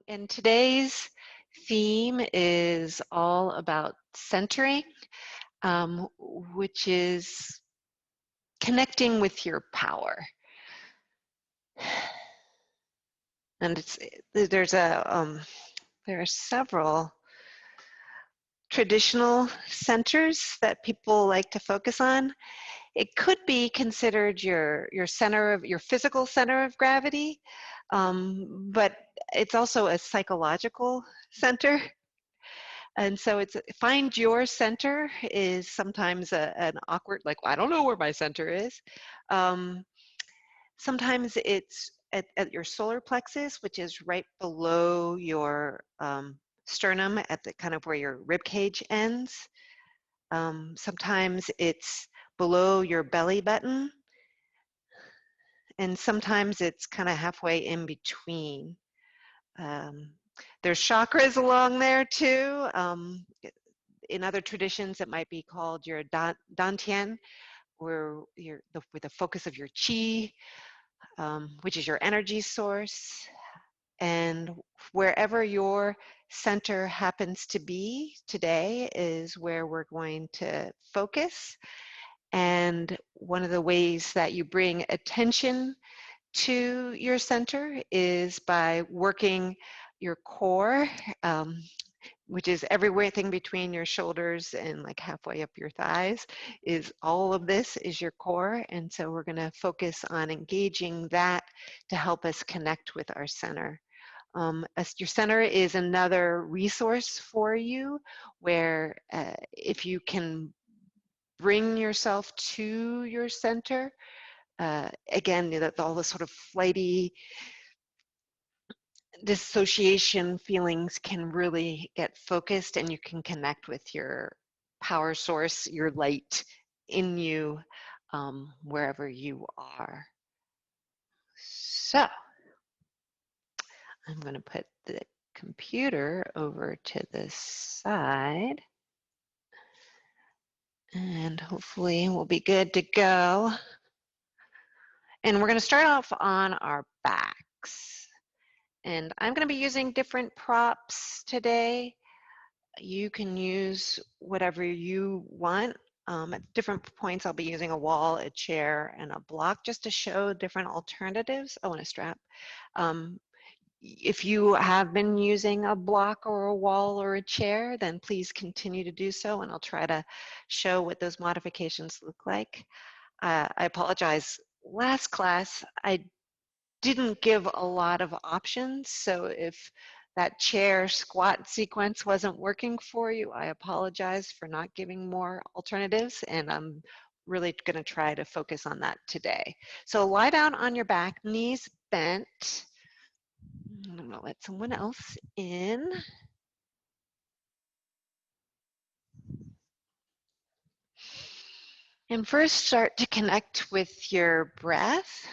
And today's theme is all about centering, which is connecting with your power. And there are several traditional centers that people like to focus on. It could be considered your physical center of gravity, but it's also a psychological center. And so find your center is sometimes an awkward, like, I don't know where my center is. Um, Sometimes it's at your solar plexus, which is right below your sternum at the kind of where your rib cage ends. Sometimes it's below your belly button, and sometimes it's kind of halfway in between. Um, there's chakras along there too. In other traditions, it might be called your dantian, where with the focus of your qi, which is your energy source. And wherever your center happens to be today is where we're going to focus. And one of the ways that you bring attention to your center is by working your core, which is everything between your shoulders and like halfway up your thighs. All of this is your core. And so we're going to focus on engaging that to help us connect with our center. Your center is another resource for you where if you can bring yourself to your center, again, all the sort of flighty dissociation feelings can really get focused, and you can connect with your power source, your light in you, wherever you are. So I'm going to put the computer over to the side, and hopefully we'll be good to go. And we're going to start off on our backs. And I'm going to be using different props today. You can use whatever you want. At different points, I'll be using a wall, a chair, and a block just to show different alternatives. Oh, and a strap. If you have been using a block or a wall or a chair, then please continue to do so, and I'll try to show what those modifications look like. I apologize. Last class, I didn't give a lot of options, so if that chair squat sequence wasn't working for you, I apologize for not giving more alternatives, and I'm really going to try to focus on that today. So lie down on your back, knees bent. I'm going to let someone else in. And first, start to connect with your breath.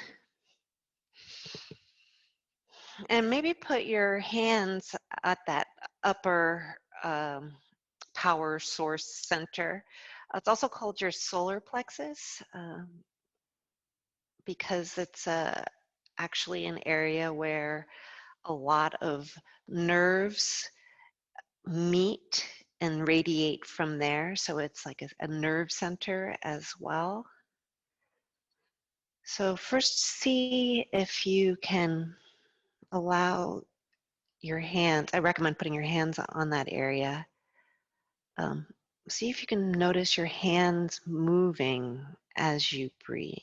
And maybe put your hands at that upper power source center. It's also called your solar plexus because it's actually an area where a lot of nerves meet and radiate from there. So it's like a nerve center as well. So first, see if you can allow your hands, I recommend putting your hands on that area. See if you can notice your hands moving as you breathe.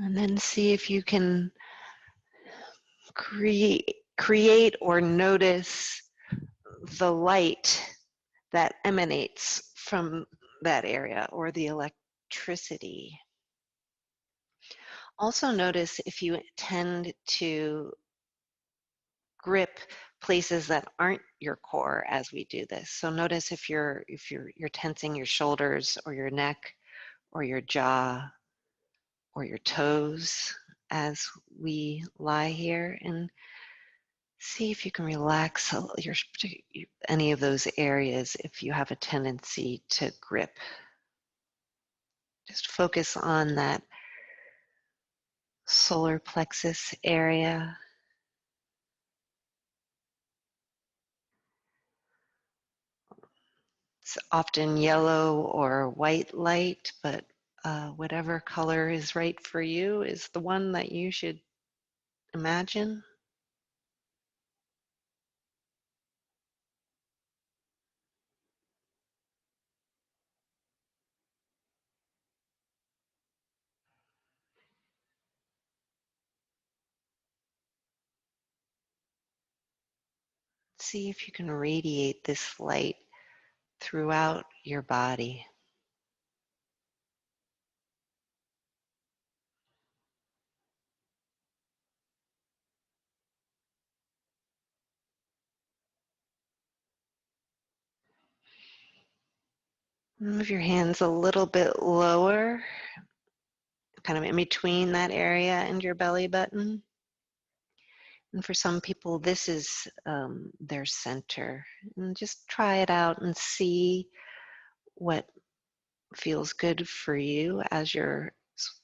And then see if you can create or notice the light that emanates from that area or the electricity. Also notice if you tend to grip places that aren't your core as we do this. So notice if you're tensing your shoulders or your neck or your jaw or your toes as we lie here, and see if you can relax any of those areas if you have a tendency to grip. Just focus on that solar plexus area. It's often yellow or white light, but whatever color is right for you is the one that you should imagine. See if you can radiate this light throughout your body. Move your hands a little bit lower, kind of in between that area and your belly button. And for some people, this is their center. And just try it out and see what feels good for you as your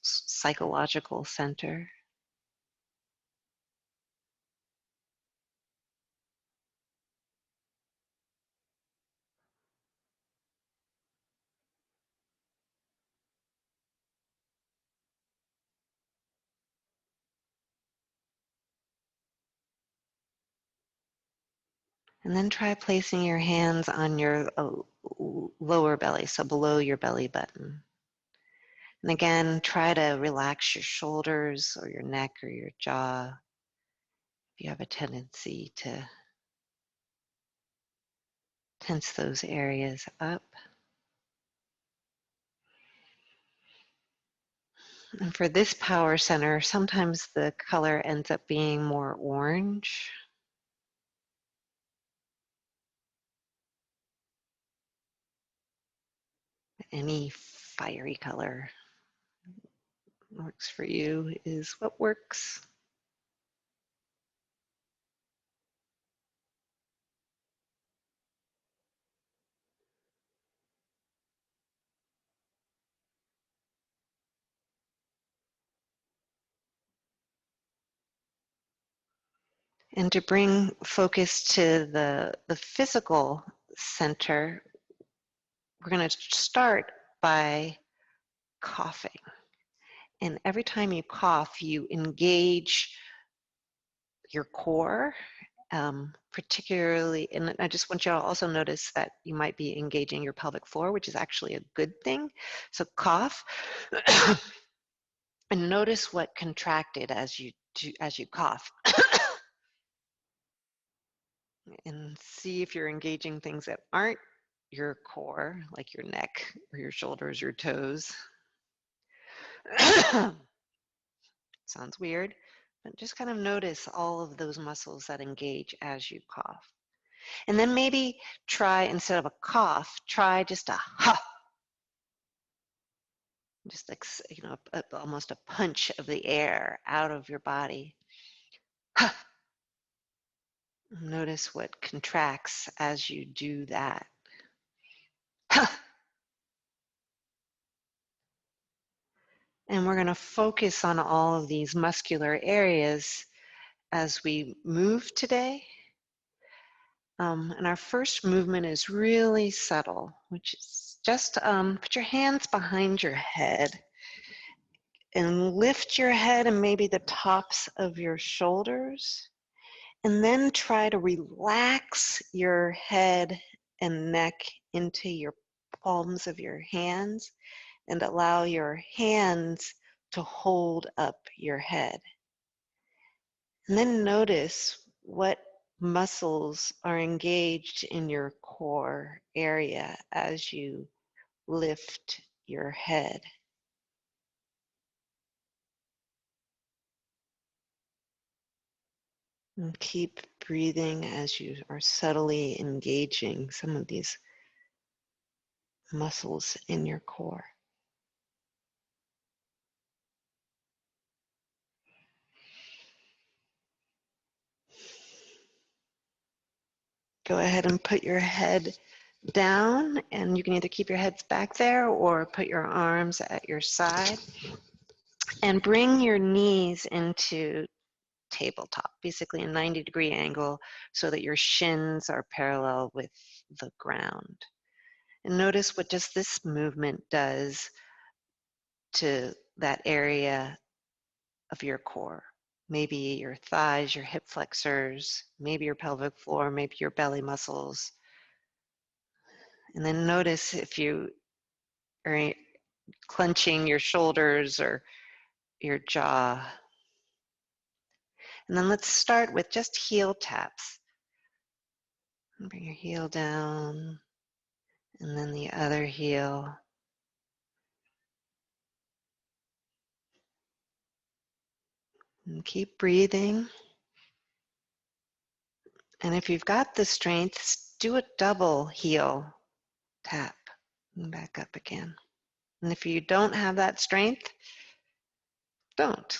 psychological center. And then try placing your hands on your lower belly, so below your belly button. And again, try to relax your shoulders or your neck or your jaw if you have a tendency to tense those areas up. And for this power center, sometimes the color ends up being more orange. Any fiery color works for you is what works. And to bring focus to the physical center, we're going to start by coughing. And every time you cough, you engage your core, particularly, and I just want you to also notice that you might be engaging your pelvic floor, which is actually a good thing. So cough, and notice what contracted as you cough. And see if you're engaging things that aren't your core, like your neck or your shoulders, your toes. Sounds weird, but just kind of notice all of those muscles that engage as you cough. And then maybe try, instead of a cough, try just a ha, just like, almost a punch of the air out of your body. Ha. Notice what contracts as you do that. Ha. And we're going to focus on all of these muscular areas as we move today. And our first movement is really subtle, which is just put your hands behind your head and lift your head and maybe the tops of your shoulders. And then try to relax your head and neck into your palms of your hands and allow your hands to hold up your head. And then notice what muscles are engaged in your core area as you lift your head. And keep breathing as you are subtly engaging some of these muscles in your core. Go ahead and put your head down, and you can either keep your heads back there or put your arms at your side. And bring your knees into tabletop, basically a 90-degree angle so that your shins are parallel with the ground. And notice what just this movement does to that area of your core. Maybe your thighs, your hip flexors, maybe your pelvic floor, maybe your belly muscles. And then notice if you are clenching your shoulders or your jaw. And then let's start with just heel taps. Bring your heel down, and then the other heel. And keep breathing. And if you've got the strength, do a double heel tap and back up again. And if you don't have that strength, don't.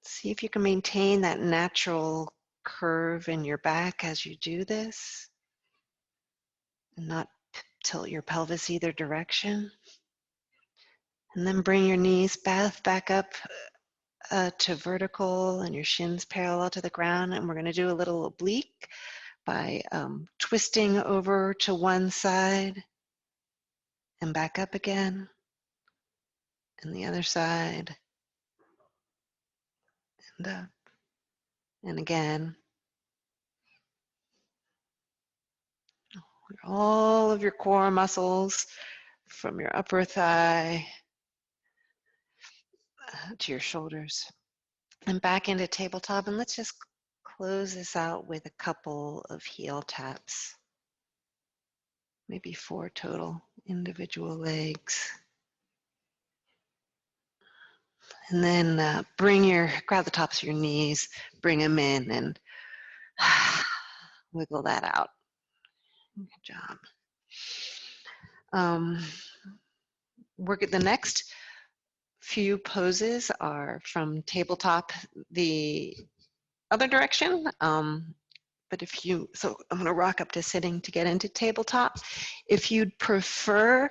See if you can maintain that natural curve in your back as you do this and not tilt your pelvis either direction. And then bring your knees back up to vertical and your shins parallel to the ground. And we're going to do a little oblique by twisting over to one side and back up again, and the other side, and up, and again. All of your core muscles from your upper thigh to your shoulders. And back into tabletop, and let's just close this out with a couple of heel taps. Maybe 4 total individual legs. And then grab the tops of your knees, bring them in, and wiggle that out. Good job. The next few poses are from tabletop the other direction. So I'm going to rock up to sitting to get into tabletop. If you'd prefer,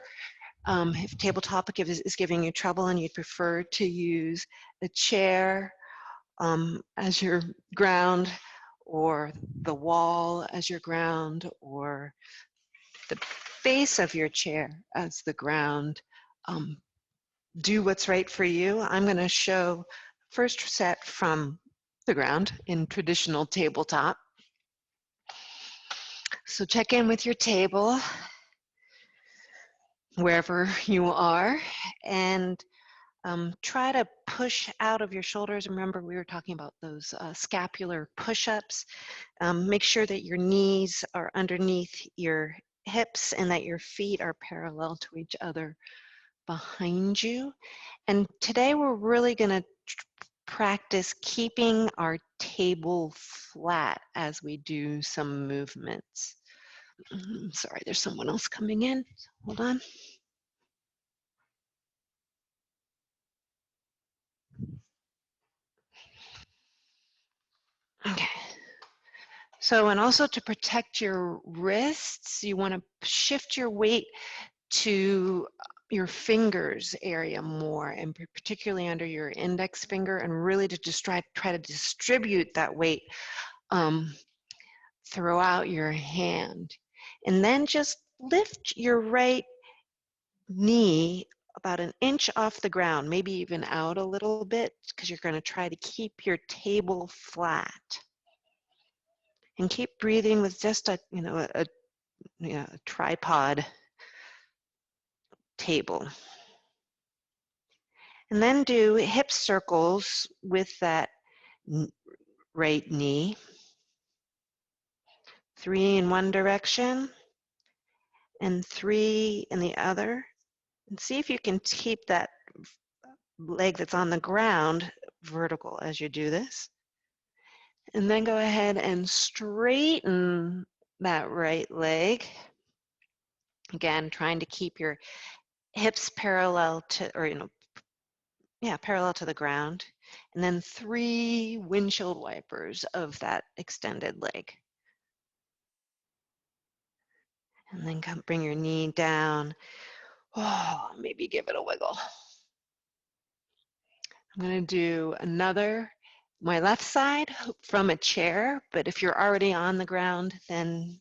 if tabletop is giving you trouble and you'd prefer to use a chair as your ground, or the wall as your ground, or the base of your chair as the ground, do what's right for you. I'm going to show first set from the ground in traditional tabletop. So check in with your table, wherever you are, and try to push out of your shoulders. Remember, we were talking about those scapular push-ups. Make sure that your knees are underneath your hips and that your feet are parallel to each other behind you. And today we're really going to practice keeping our table flat as we do some movements. Sorry, there's someone else coming in. Hold on. Okay. So, and also to protect your wrists, you want to shift your weight to your fingers area more, and particularly under your index finger, and really to just try to distribute that weight throughout your hand. And then just lift your right knee about an inch off the ground, maybe even out a little bit, because you're going to try to keep your table flat. And keep breathing with just a tripod table. And then do hip circles with that right knee. 3 in one direction and 3 in the other. And see if you can keep that leg that's on the ground vertical as you do this. And then go ahead and straighten that right leg. Again, trying to keep your hips parallel to, parallel to the ground. And then 3 windshield wipers of that extended leg. And then come bring your knee down. Oh, maybe give it a wiggle. I'm going to do my left side from a chair, but if you're already on the ground, then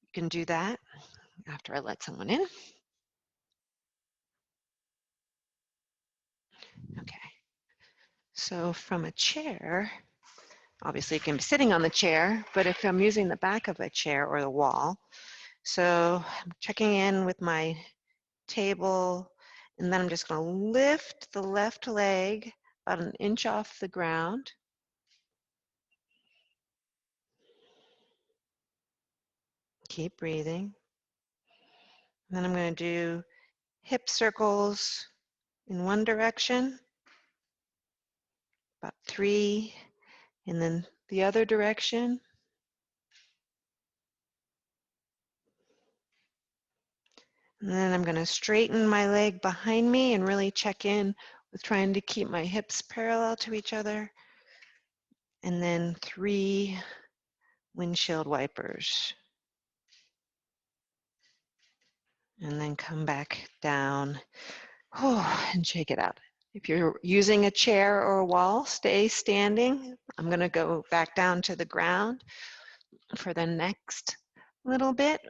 you can do that after I let someone in. Okay. So from a chair, obviously you can be sitting on the chair, but if I'm using the back of a chair or the wall, so I'm checking in with my table, and then I'm just going to lift the left leg about an inch off the ground. Keep breathing. And then I'm going to do hip circles in one direction, about 3, and then the other direction. And then I'm going to straighten my leg behind me and really check in with trying to keep my hips parallel to each other. And then 3 windshield wipers. And then come back down and shake it out. If you're using a chair or a wall, stay standing. I'm going to go back down to the ground for the next little bit,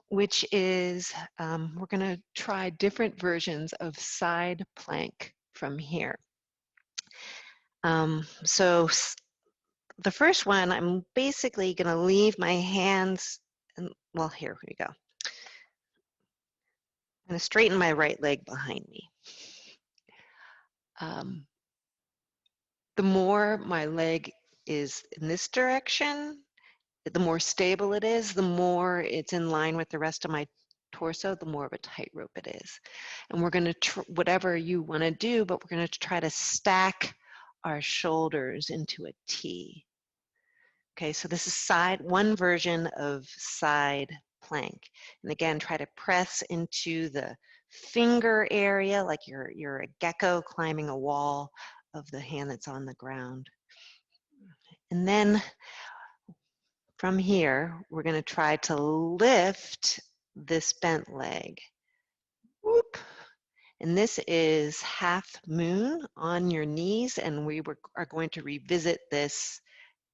which is we're going to try different versions of side plank from here. So the first one, I'm basically going to leave my hands, well, here we go. I'm going to straighten my right leg behind me. The more my leg is in this direction, the more stable it is, the more it's in line with the rest of my torso, the more of a tightrope it is. And we're going to, whatever you want to do, but we're going to try to stack our shoulders into a T. Okay, so this is one version of side plank. And again, try to press into the finger area like you're a gecko climbing a wall of the hand that's on the ground. And then from here, we're going to try to lift this bent leg. Whoop. And this is half moon on your knees, and we are going to revisit this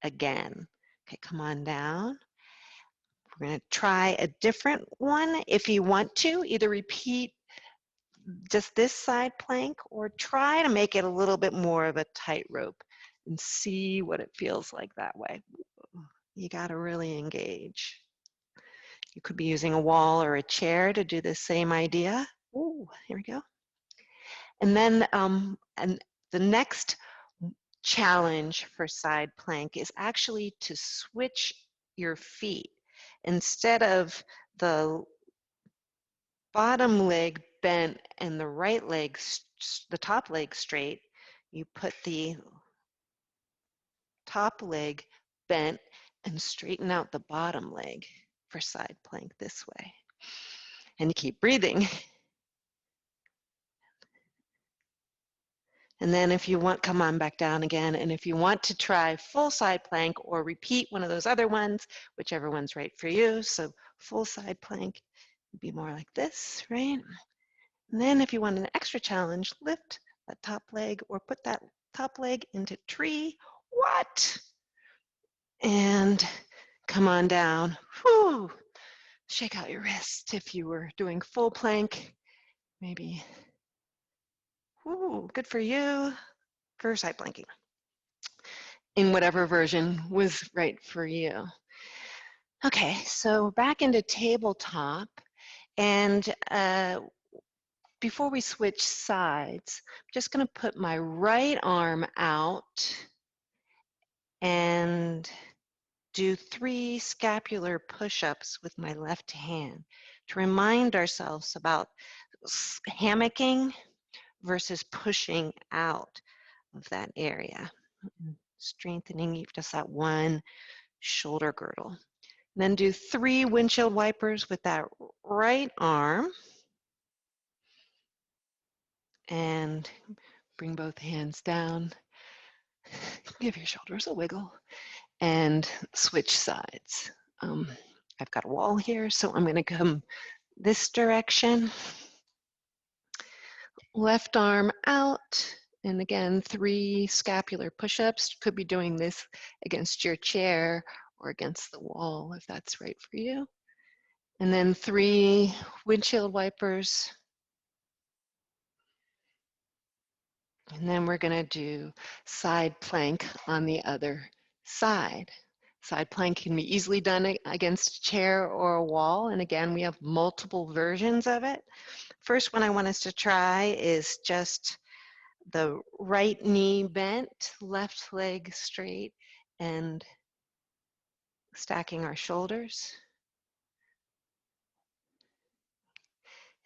again. Okay, come on down. We're going to try a different one. If you want to, either repeat just this side plank or try to make it a little bit more of a tightrope and see what it feels like that way. You got to really engage. You could be using a wall or a chair to do the same idea. Ooh, here we go. And then and the next challenge for side plank is actually to switch your feet. Instead of the bottom leg bent and the right leg, the top leg straight, you put the top leg bent and straighten out the bottom leg for side plank this way. And you keep breathing. And then if you want, come on back down again. And if you want to try full side plank or repeat one of those other ones, whichever one's right for you. So full side plank would be more like this, right? And then if you want an extra challenge, lift that top leg or put that top leg into tree. What? And come on down. Whew. Shake out your wrist if you were doing full plank. Maybe. Whew, good for you for side planking in whatever version was right for you. Okay, so back into tabletop, and before we switch sides, I'm just going to put my right arm out and do 3 scapular push-ups with my left hand to remind ourselves about hammocking versus pushing out of that area. Strengthening just that one shoulder girdle. And then do 3 windshield wipers with that right arm. And bring both hands down. Give your shoulders a wiggle and switch sides. I've got a wall here, so I'm going to come this direction. Left arm out. And again, 3 scapular push-ups. You could be doing this against your chair or against the wall if that's right for you. And then 3 windshield wipers. And then we're going to do side plank on the other side. Side plank can be easily done against a chair or a wall. And again, we have multiple versions of it. First one I want us to try is just the right knee bent, left leg straight, and stacking our shoulders.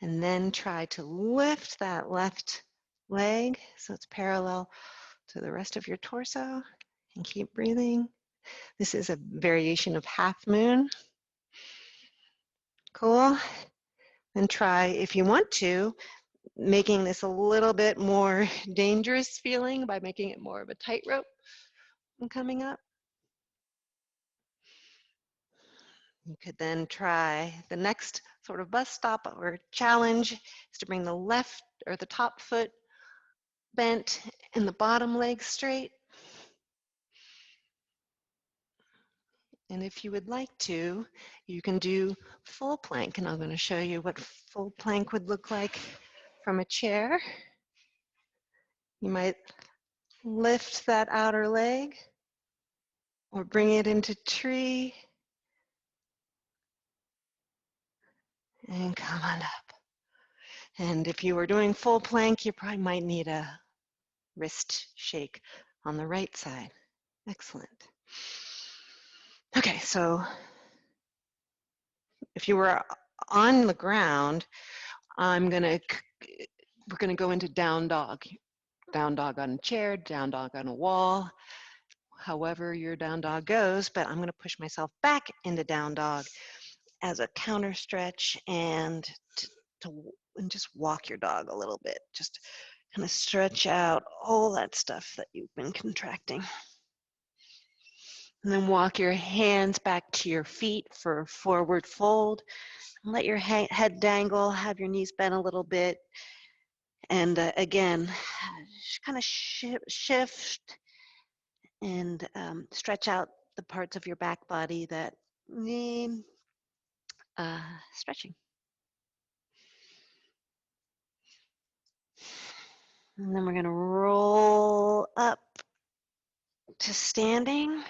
And then try to lift that left leg so it's parallel to the rest of your torso, and keep breathing. This is a variation of half moon. Cool. Then try, if you want to, making this a little bit more dangerous feeling by making it more of a tightrope and coming up. You could then try the next sort of bus stop or challenge is to bring the left or the top foot bent and the bottom leg straight. And if you would like to, you can do full plank, and I'm going to show you what full plank would look like from a chair. You might lift that outer leg or bring it into tree and come on up. And if you were doing full plank, you probably might need a wrist shake on the right side. Excellent. Okay, so if you were on the ground, we're gonna go into down dog. Down dog on a chair, down dog on a wall, however your down dog goes, but I'm gonna push myself back into down dog as a counter stretch and and just walk your dog a little bit. Just kind of stretch out all that stuff that you've been contracting. And then walk your hands back to your feet for a forward fold. Let your head dangle, have your knees bent a little bit. And again, kind of shift and stretch out the parts of your back body that need stretching. And then we're going to roll up to standing.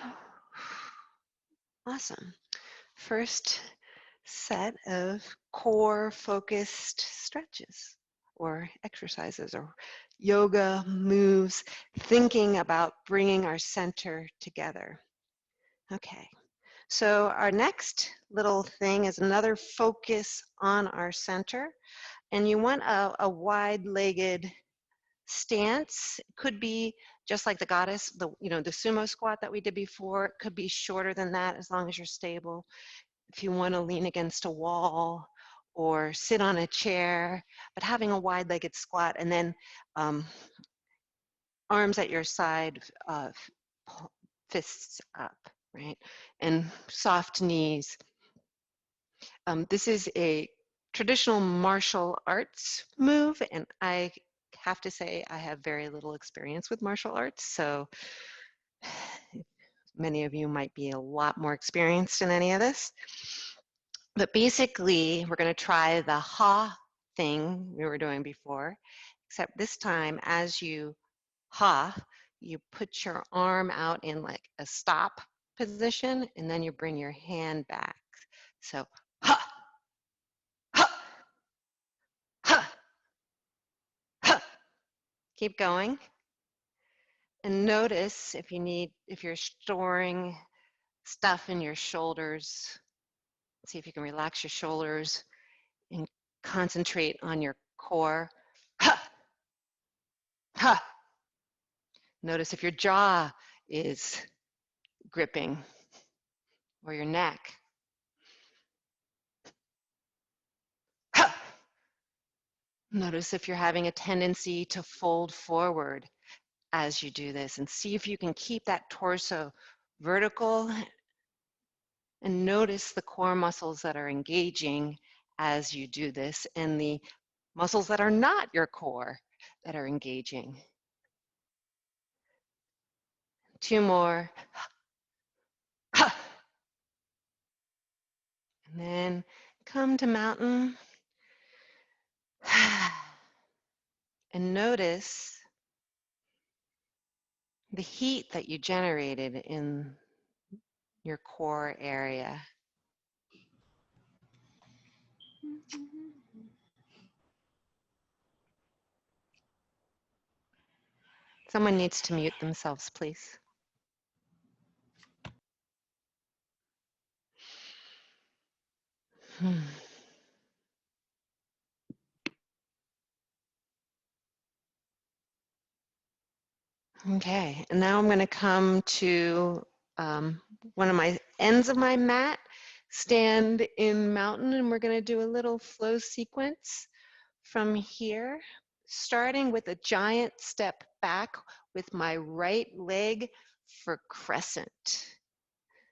Awesome. First set of core focused stretches or exercises or yoga moves, thinking about bringing our center together. Okay, so our next little thing is another focus on our center, and you want a wide-legged stance. It could be just like the goddess, the sumo squat that we did before. It could be shorter than that as long as you're stable. If you want to lean against a wall or sit on a chair, but having a wide-legged squat, and then arms at your side, fists up, right? And soft knees. This is a traditional martial arts move, and I have to say I have very little experience with martial arts, so many of you might be a lot more experienced in any of this. But basically, we're going to try the ha thing we were doing before, except this time as you ha, you put your arm out in like a stop position, and then you bring your hand back. So ha, ha, ha, ha. Keep going. And notice if you're storing stuff in your shoulders, see if you can relax your shoulders and concentrate on your core. Ha, ha. Notice if your jaw is gripping or your neck. Ha. Notice if you're having a tendency to fold forward as you do this, and see if you can keep that torso vertical And notice the core muscles that are engaging as you do this and the muscles that are not your core that are engaging. 2 more. And then come to mountain. And notice the heat that you generated in your core area. Someone needs to mute themselves, please. Okay, and now I'm going to come to one of my ends of my mat, stand in mountain, and we're going to do a little flow sequence from here, starting with a giant step back with my right leg for crescent.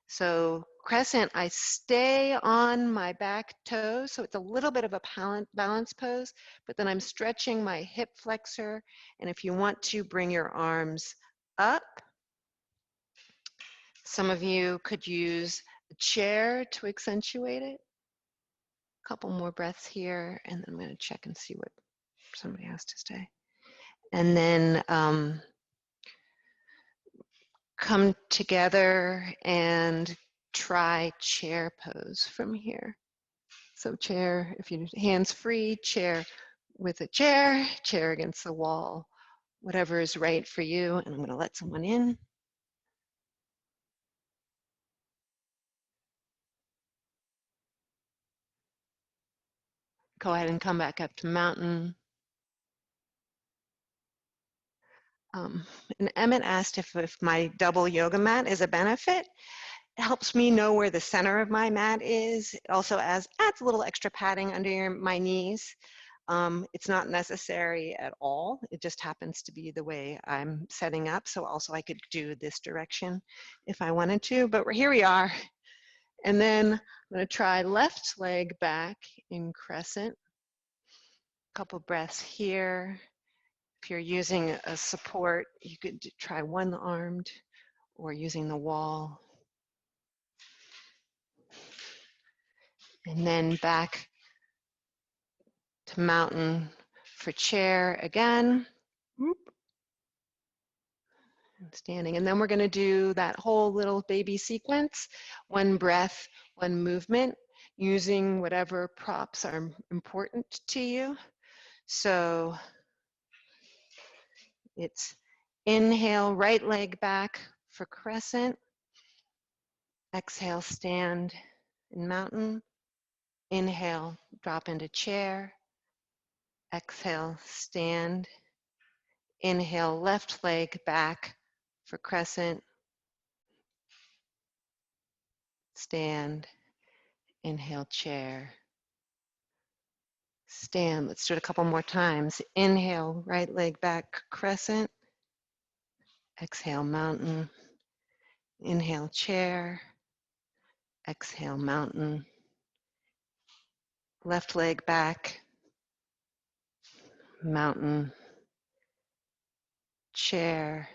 So crescent, I stay on my back toe, so it's a little bit of a balance pose, but then I'm stretching my hip flexor, and if you want to bring your arms up, some of you could use a chair to accentuate it. A couple more breaths here, and then I'm going to check and see what somebody has to say. And then come together and try chair pose from here. So chair, if you hands free, chair with a chair, chair against the wall, whatever is right for you. And I'm going to let someone in. Go ahead and come back up to mountain. And Emmett asked if my double yoga mat is a benefit. It helps me know where the center of my mat is. It also adds a little extra padding under my knees. It's not necessary at all. It just happens to be the way I'm setting up. So also I could do this direction if I wanted to, but here we are. And then I'm going to try left leg back in crescent. A couple breaths here. If you're using a support, you could try one-armed or using the wall. And then back to mountain for chair again. Standing. And then we're going to do that whole little baby sequence, one breath, one movement, using whatever props are important to you. So it's inhale, right leg back for crescent. Exhale, stand in mountain. Inhale, drop into chair. Exhale, stand. Inhale, left leg back for crescent. Stand. Inhale, chair. Stand. Let's do it a couple more times. Inhale, right leg back, crescent. Exhale, mountain. Inhale, chair. Exhale, mountain. Left leg back, mountain. Chair,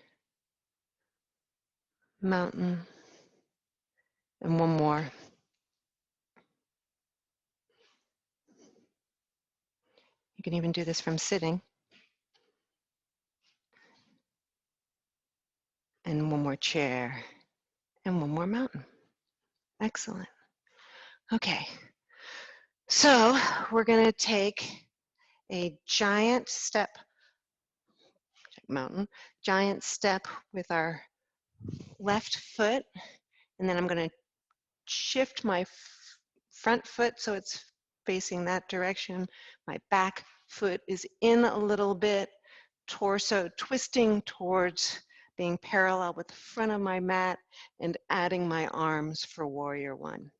mountain. And one more. You can even do this from sitting. And one more chair. And one more mountain. Excellent. Okay. So we're going to take a giant step, mountain, giant step with our left foot. And then I'm going to shift my front foot so it's facing that direction. My back foot is in a little bit, torso twisting towards being parallel with the front of my mat and adding my arms for warrior one.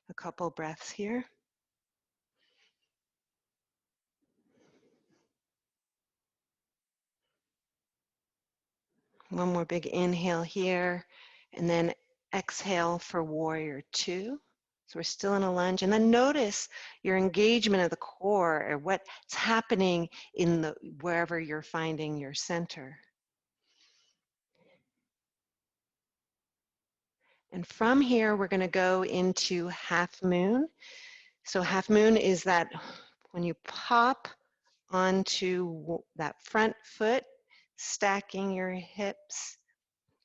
A couple breaths here. One more big inhale here, and then exhale for warrior two. So we're still in a lunge, and then notice your engagement of the core or what's happening in the wherever you're finding your center. And from here, we're going to go into half moon. So half moon is that when you pop onto that front foot, stacking your hips.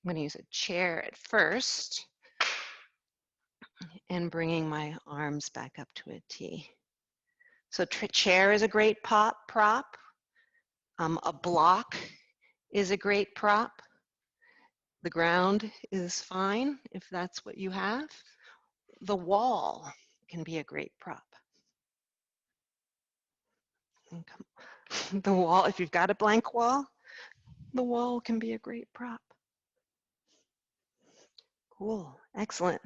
I'm going to use a chair at first and bringing my arms back up to a T. So chair is a great prop. A block is a great prop. The ground is fine if that's what you have. The wall can be a great prop. The wall, if you've got a blank wall, the wall can be a great prop. Cool, excellent.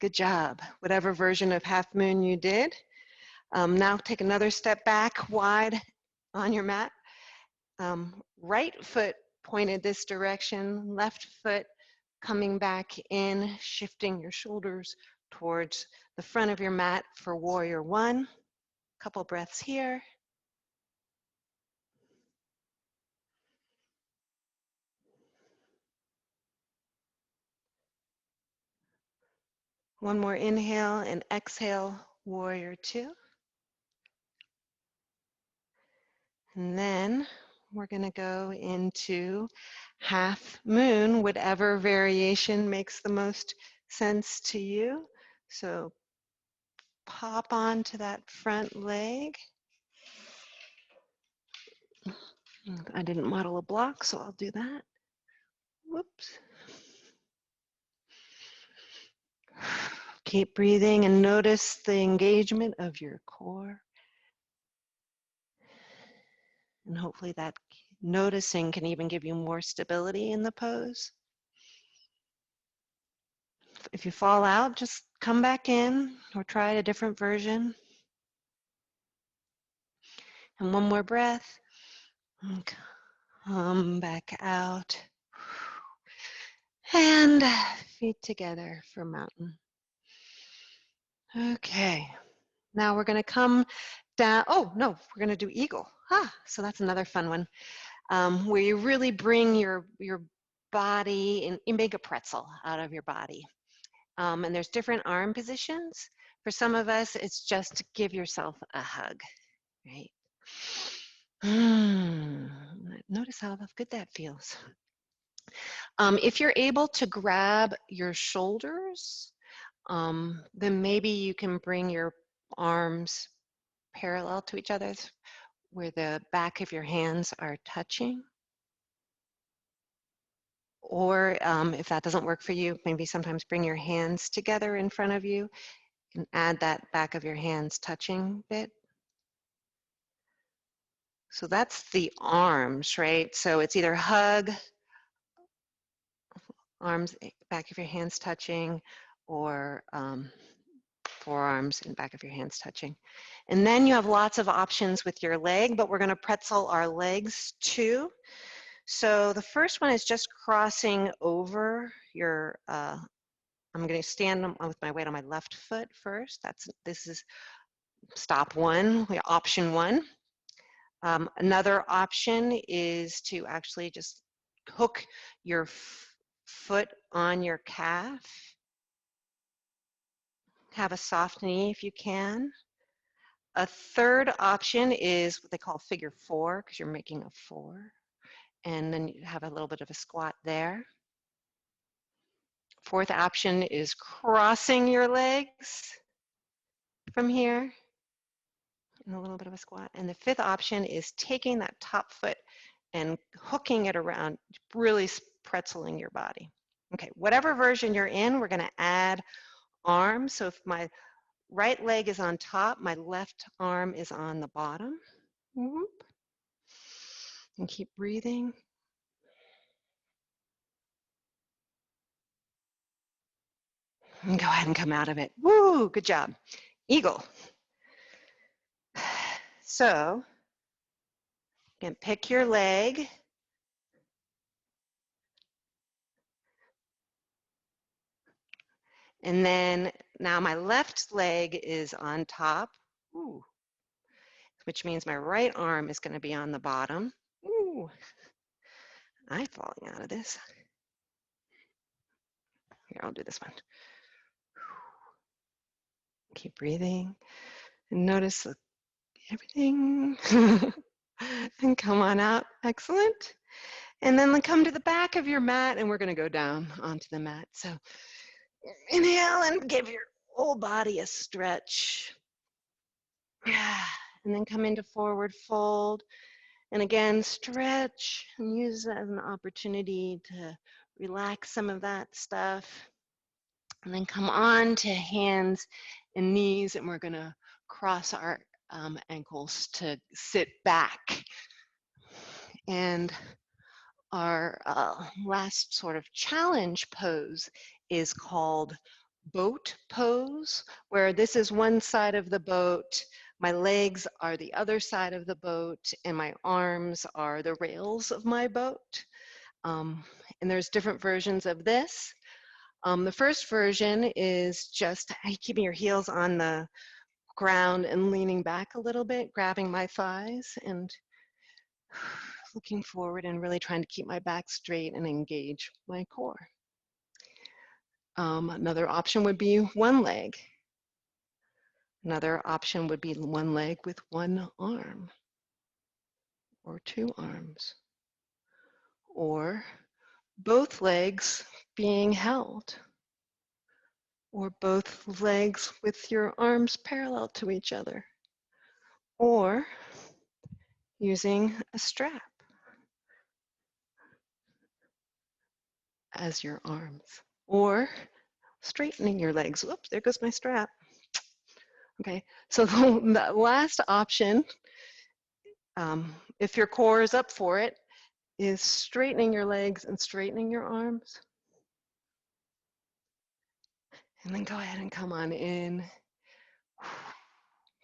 Good job. Whatever version of half moon you did. Now take another step back wide on your mat. Right foot pointed this direction, left foot coming back in, shifting your shoulders towards the front of your mat for warrior one. Couple breaths here. One more inhale and exhale, warrior two. And then we're going to go into half moon, whatever variation makes the most sense to you. So pop onto that front leg. I didn't model a block, so I'll do that. Whoops. Keep breathing and notice the engagement of your core. And hopefully that noticing can even give you more stability in the pose. If you fall out, just come back in or try a different version. And one more breath. And come back out. And feet together for mountain. Okay. Now we're going to come down. Oh, no, we're going to do eagle. So that's another fun one. Where you really bring your body and you make a pretzel out of your body. And there's different arm positions. For some of us, it's just to give yourself a hug, right? Notice how good that feels. If you're able to grab your shoulders, then maybe you can bring your arms parallel to each other where the back of your hands are touching. Or if that doesn't work for you, maybe sometimes bring your hands together in front of you and add that back of your hands touching bit. So that's the arms, right? So it's either hug, arms, back of your hands touching, or forearms and back of your hands touching. And then you have lots of options with your leg, but we're going to pretzel our legs too. So the first one is just crossing over your, I'm going to stand with my weight on my left foot first. This is stop one, option one. Another option is to actually just hook your foot on your calf. Have a soft knee if you can. A third option is what they call figure four, because you're making a four. And then you have a little bit of a squat there. Fourth option is crossing your legs from here and a little bit of a squat. And the fifth option is taking that top foot and hooking it around, really pretzeling your body. Okay, whatever version you're in, we're going to add arms. So if my right leg is on top, my left arm is on the bottom. Whoop. And keep breathing. And go ahead and come out of it. Woo, good job. Eagle. So, you can pick your leg. And then now my left leg is on top, ooh, which means my right arm is going to be on the bottom. Ooh, I'm falling out of this. Here, I'll do this one. Keep breathing and notice everything. And come on out. Excellent. And then come to the back of your mat, and we're going to go down onto the mat. So inhale and give your whole body a stretch. And then come into forward fold. And again, stretch and use that as an opportunity to relax some of that stuff. And then come on to hands and knees, and we're going to cross our ankles to sit back. And our last sort of challenge pose is called boat pose, where this is one side of the boat, my legs are the other side of the boat, and my arms are the rails of my boat. And there's different versions of this. The first version is just keeping your heels on the ground and leaning back a little bit, grabbing my thighs and looking forward and really trying to keep my back straight and engage my core. Another option would be one leg. Another option would be one leg with one arm or two arms, or both legs being held, or both legs with your arms parallel to each other, or using a strap as your arms, or straightening your legs. Whoops, there goes my strap. Okay, so the last option, if your core is up for it, is straightening your legs and straightening your arms. And then go ahead and come on in.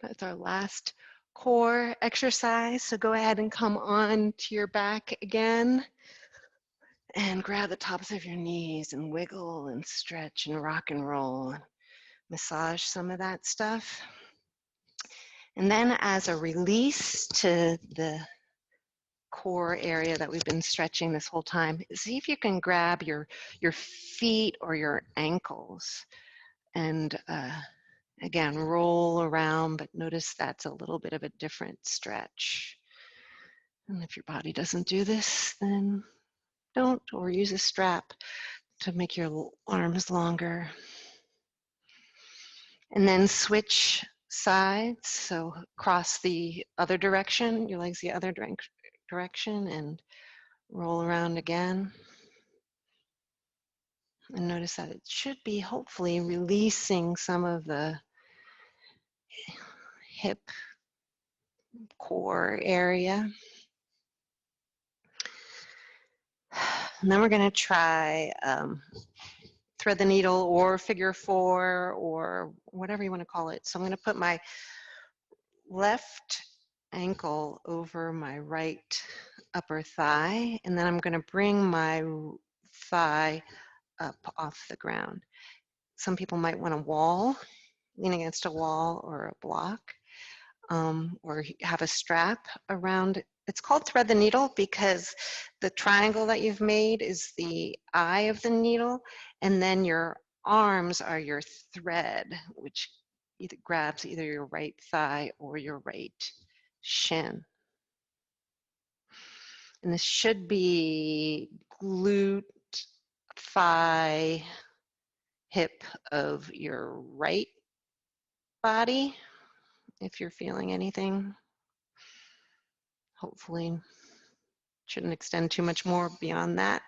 That's our last core exercise. So go ahead and come on to your back again and grab the tops of your knees and wiggle and stretch and rock and roll and massage some of that stuff. And then as a release to the core area that we've been stretching this whole time, see if you can grab your feet or your ankles and again, roll around, but notice that's a little bit of a different stretch. And if your body doesn't do this, then don't, or use a strap to make your arms longer. And then switch sides, so cross the other direction, your legs the other direction, and roll around again. And notice that it should be hopefully releasing some of the hip core area. And then we're going to try thread the needle or figure four or whatever you want to call it. So I'm going to put my left ankle over my right upper thigh, and then I'm going to bring my thigh up off the ground. Some people might want a wall, lean against a wall or a block, or have a strap around. It's called thread the needle because the triangle that you've made is the eye of the needle, and then your arms are your thread, which either grabs either your right thigh or your right shin. And this should be glute, thigh, hip of your right body, if you're feeling anything. Hopefully, shouldn't extend too much more beyond that.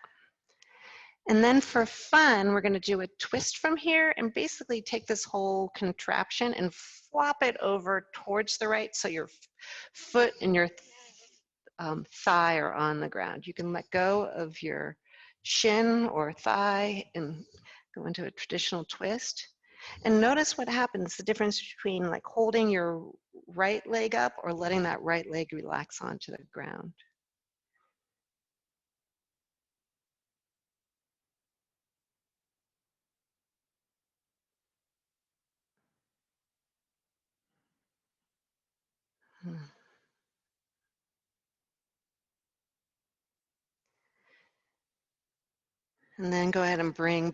And then for fun, we're going to do a twist from here and basically take this whole contraption and flop it over towards the right so your foot and your thigh are on the ground. You can let go of your shin or thigh and go into a traditional twist. And notice what happens, the difference between like holding your right leg up or letting that right leg relax onto the ground. And then go ahead and bring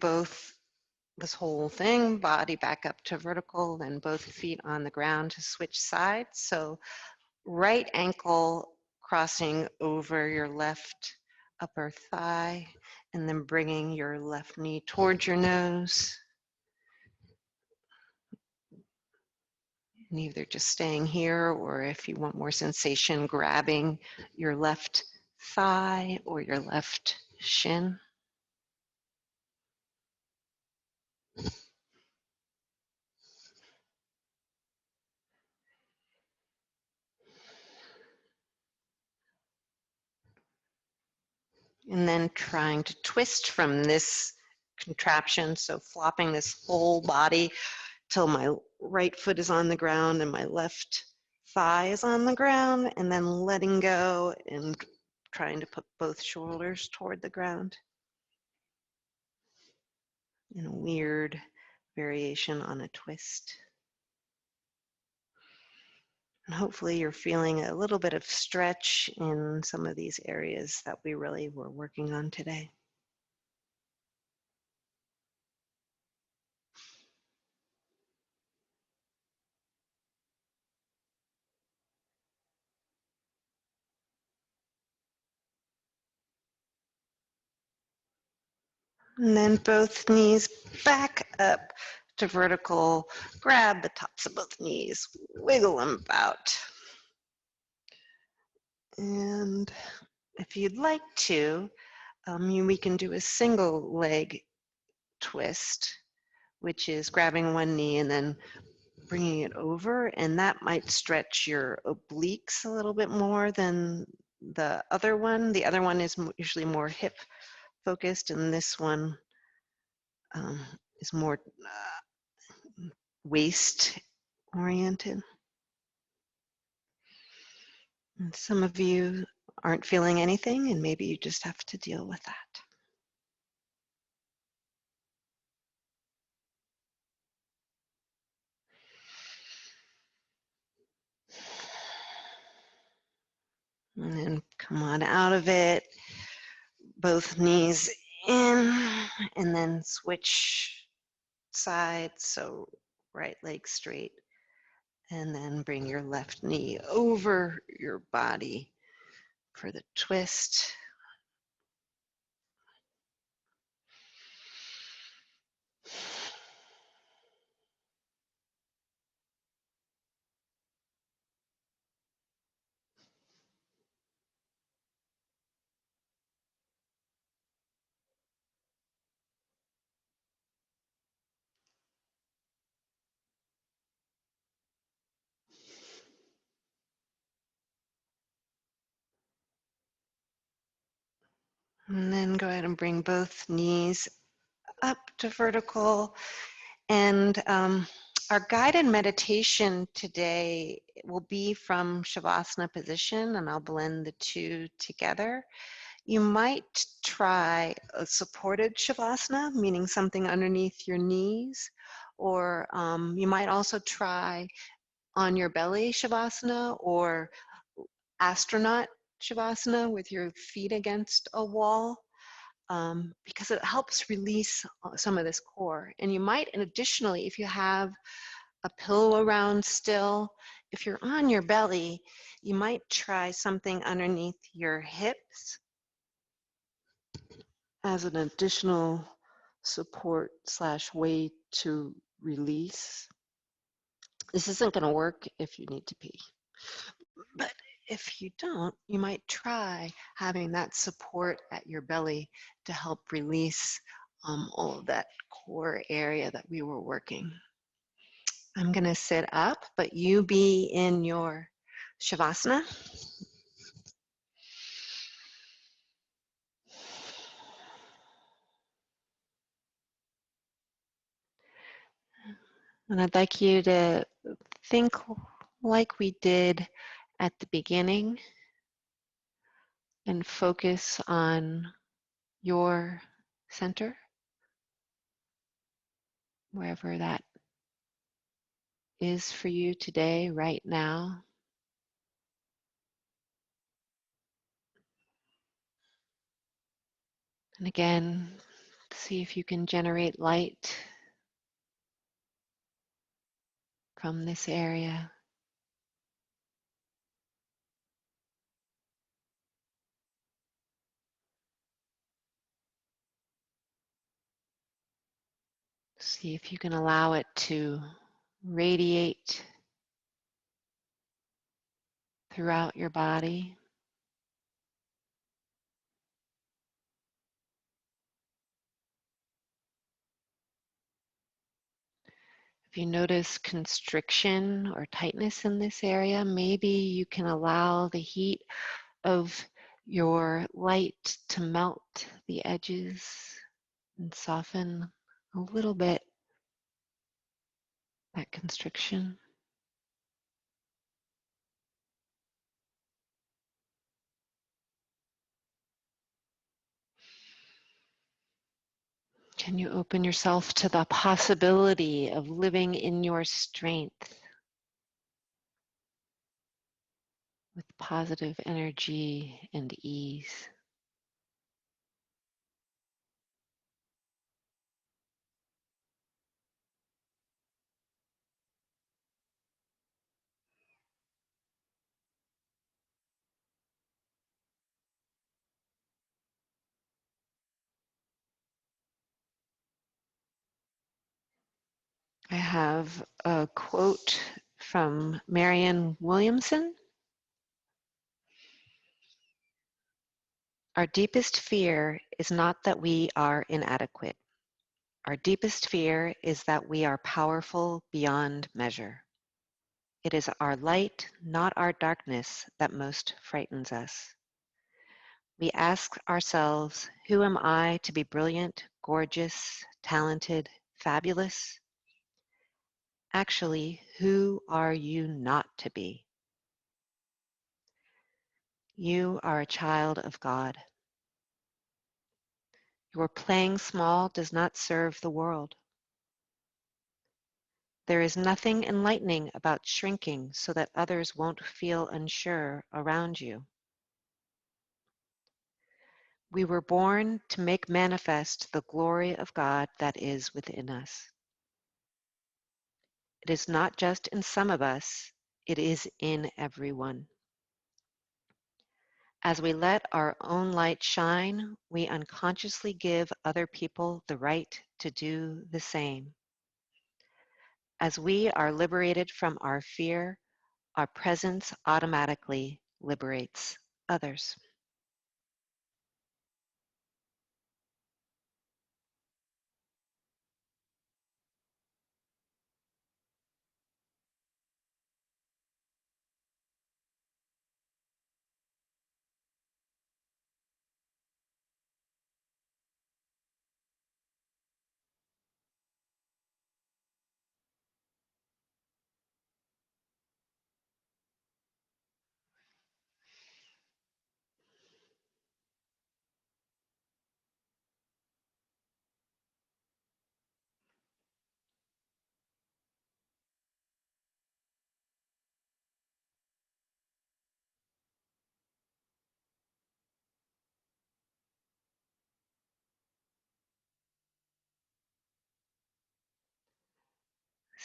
this whole thing, body back up to vertical, then both feet on the ground to switch sides. So right ankle crossing over your left upper thigh, and then bringing your left knee towards your nose. And either just staying here, or if you want more sensation, grabbing your left thigh or your left shin. And then trying to twist from this contraption, so flopping this whole body till my right foot is on the ground and my left thigh is on the ground, and then letting go and trying to put both shoulders toward the ground in a weird variation on a twist. And hopefully you're feeling a little bit of stretch in some of these areas that we really were working on today. And then both knees back up to vertical. Grab the tops of both knees, wiggle them about. And if you'd like to, we can do a single leg twist, which is grabbing one knee and then bringing it over, and that might stretch your obliques a little bit more than the other one. The other one is usually more hip focused, and this one is more waist oriented. And some of you aren't feeling anything, and maybe you just have to deal with that. And then come on out of it, both knees in, and then switch sides, so right leg straight, and then bring your left knee over your body for the twist. And then go ahead and bring both knees up to vertical. And our guided meditation today will be from Shavasana position, and I'll blend the two together. You might try a supported Shavasana, meaning something underneath your knees, or you might also try on your belly Shavasana or astronaut Shavasana with your feet against a wall. Because it helps release some of this core. And you might, and additionally, if you have a pillow around still, if you're on your belly, you might try something underneath your hips as an additional support / way to release. This isn't going to work if you need to pee. But if you don't, you might try having that support at your belly to help release all of that core area that we were working. I'm going to sit up, but you be in your Shavasana. And I'd like you to think like we did at the beginning and focus on your center, wherever that is for you today, right now. And again, see if you can generate light from this area. See if you can allow it to radiate throughout your body. If you notice constriction or tightness in this area, maybe you can allow the heat of your light to melt the edges and soften a little bit that constriction. Can you open yourself to the possibility of living in your strength with positive energy and ease? I have a quote from Marianne Williamson. Our deepest fear is not that we are inadequate. Our deepest fear is that we are powerful beyond measure. It is our light, not our darkness, that most frightens us. We ask ourselves, who am I to be brilliant, gorgeous, talented, fabulous? Actually, who are you not to be? You are a child of God. Your playing small does not serve the world. There is nothing enlightening about shrinking so that others won't feel unsure around you. We were born to make manifest the glory of God that is within us. It is not just in some of us, it is in everyone. As we let our own light shine, we unconsciously give other people the right to do the same. As we are liberated from our fear, our presence automatically liberates others.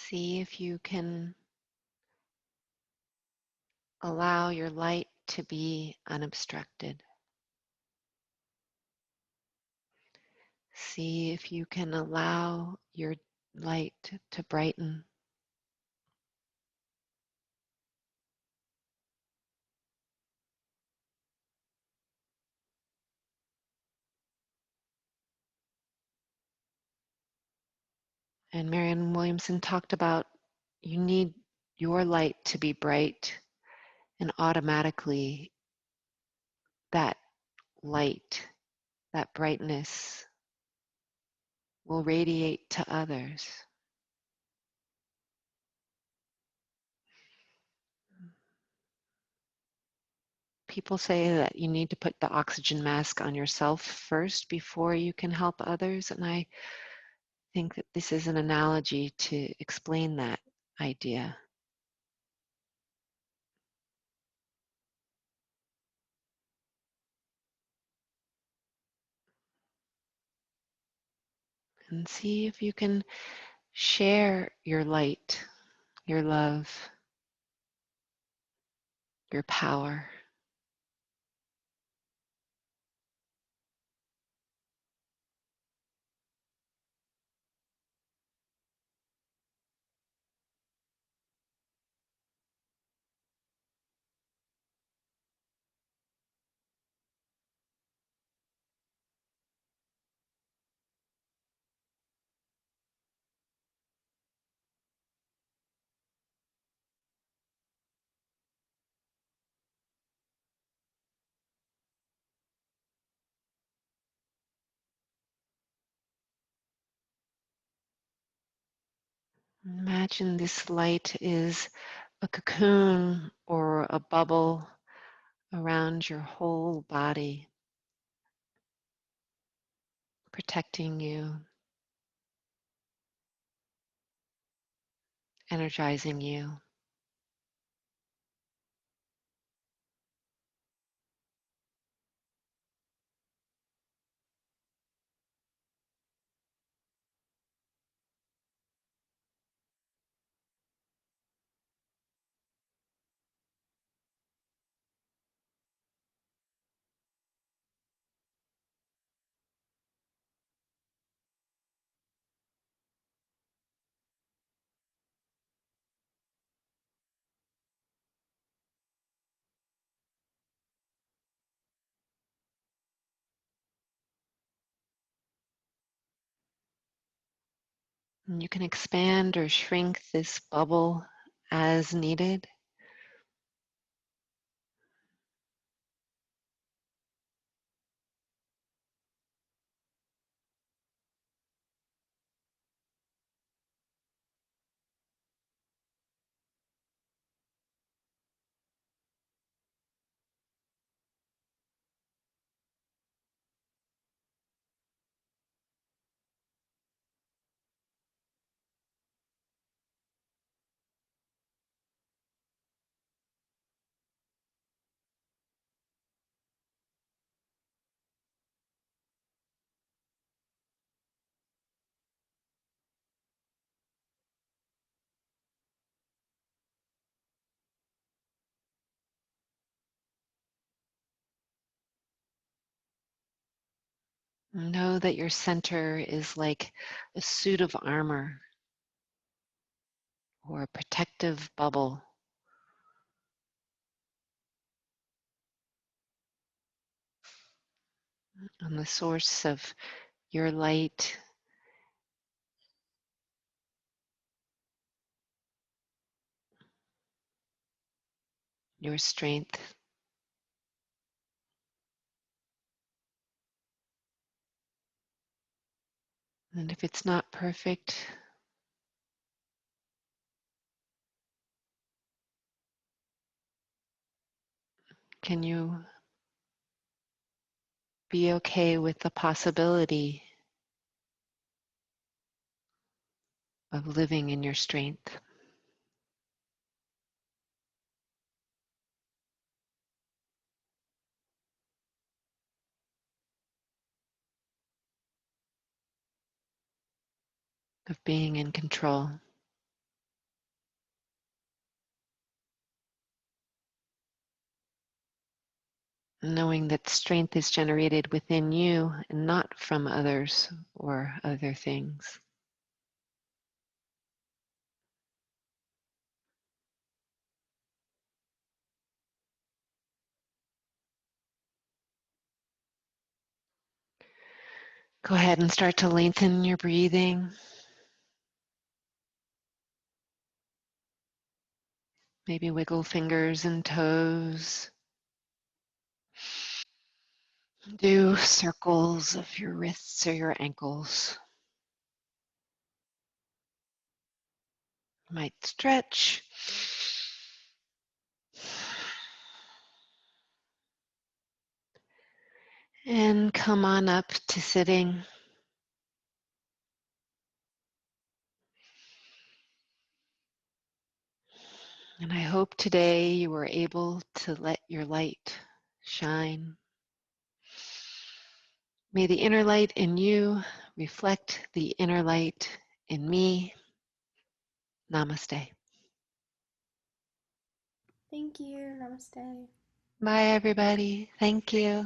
See if you can allow your light to be unobstructed. See if you can allow your light to brighten. And Marianne Williamson talked about you need your light to be bright, and automatically that light, that brightness will radiate to others. People say that you need to put the oxygen mask on yourself first before you can help others, and I think that this is an analogy to explain that idea. and see if you can share your light, your love, your power. Imagine this light is a cocoon or a bubble around your whole body, protecting you, energizing you. And you can expand or shrink this bubble as needed. Know that your center is like a suit of armor or a protective bubble. And the source of your light, your strength. And if it's not perfect, can you be okay with the possibility of living in your strength? Of being in control? Knowing that strength is generated within you and not from others or other things. Go ahead and start to lengthen your breathing. Maybe wiggle fingers and toes. Do circles of your wrists or your ankles. You might stretch. And come on up to sitting. And I hope today you were able to let your light shine. May the inner light in you reflect the inner light in me. Namaste. Thank you. Namaste. Bye, everybody. Thank you.